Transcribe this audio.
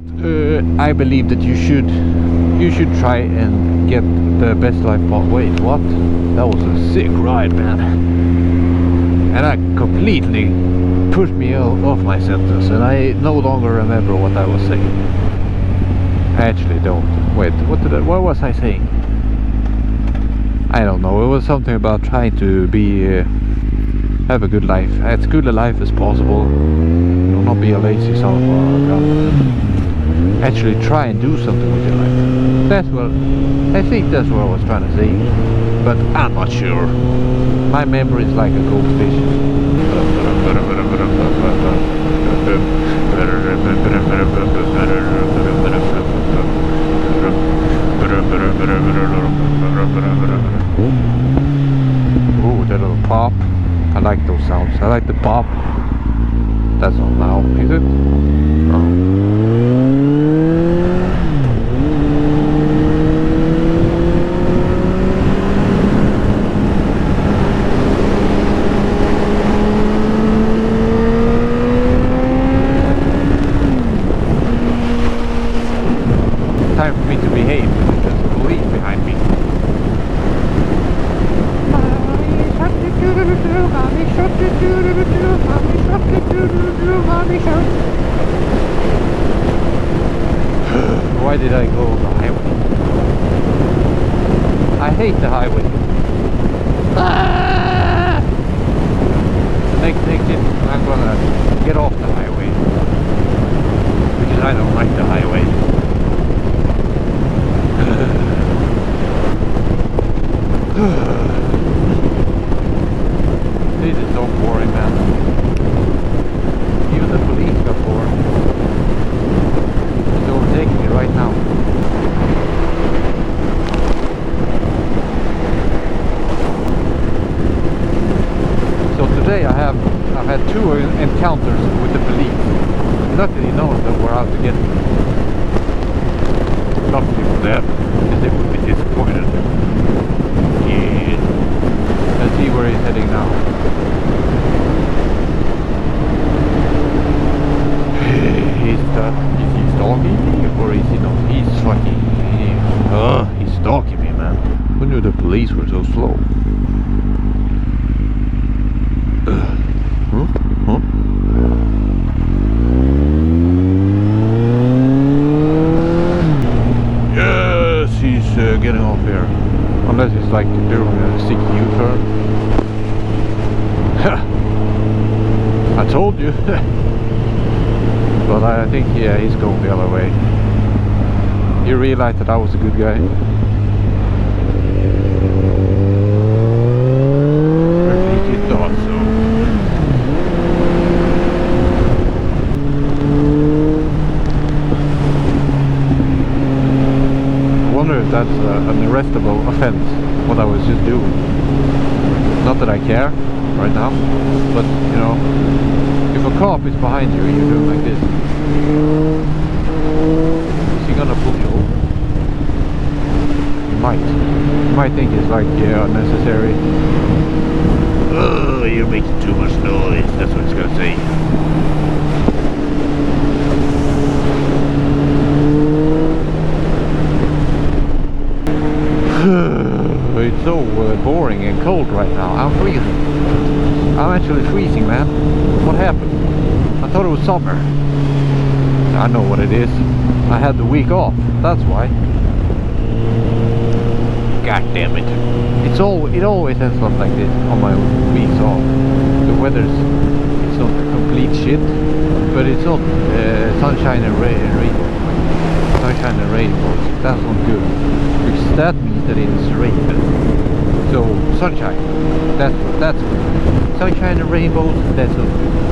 But I believe that you should try and get the best life part. Wait, what? That was a sick ride, man. And that completely pushed me off my sentence, and I no longer remember what I was saying. I actually don't. Wait, what was I saying? I don't know. It was something about trying to be have a good life, as good a life as possible. Do not be a lazy son of a gun. Actually try and do something with your life. That's what I think. That's what I was trying to say, but I'm not sure. My memory is like a goldfish. Ooh, that little pop. I like those sounds. I like the pop. That's not now, is it? Oh. Time for me to behave. There's a police behind me. Why did I go on the highway? I hate the highway. Ah! Next exit, I'm gonna get off the highway because I don't like the highway. This is so boring, man. Even the police got bored. It's overtaking me right now. So today I've had 2 encounters with the police. Luckily none of them were out to get me. Luckily for them, because they would be disappointed. Yeah. Let's see where he's heading now. Is he stalking me or is he not? He's fucking... he's stalking me, man. Who knew the police were so slow? Huh? Yes, he's getting off here. Unless it's like doing a sick U-turn. I told you. But I think, yeah, he's going the other way. He realized that I was a good guy. Or at least he thought so. I wonder if that's an arrestable offense, what I was just doing. Not that I care right now, but you know, if a cop is behind you and you're doing like this, is he gonna pull you over? He might. You might think it's like, yeah, unnecessary. Oh, you're making too much noise. That's what it's gonna say. It's so boring and cold right now. I'm freezing. I'm actually freezing, man. What happened? I thought it was summer. I know what it is. I had the week off. That's why. God damn it. It always ends up like this on my weeks off. The weather's, it's not complete shit, but it's not sunshine and rain. Sunshine and rainbows. That's not good. Because that means that it's raining. So sunshine. That's good. Sunshine and rainbows. That's not good.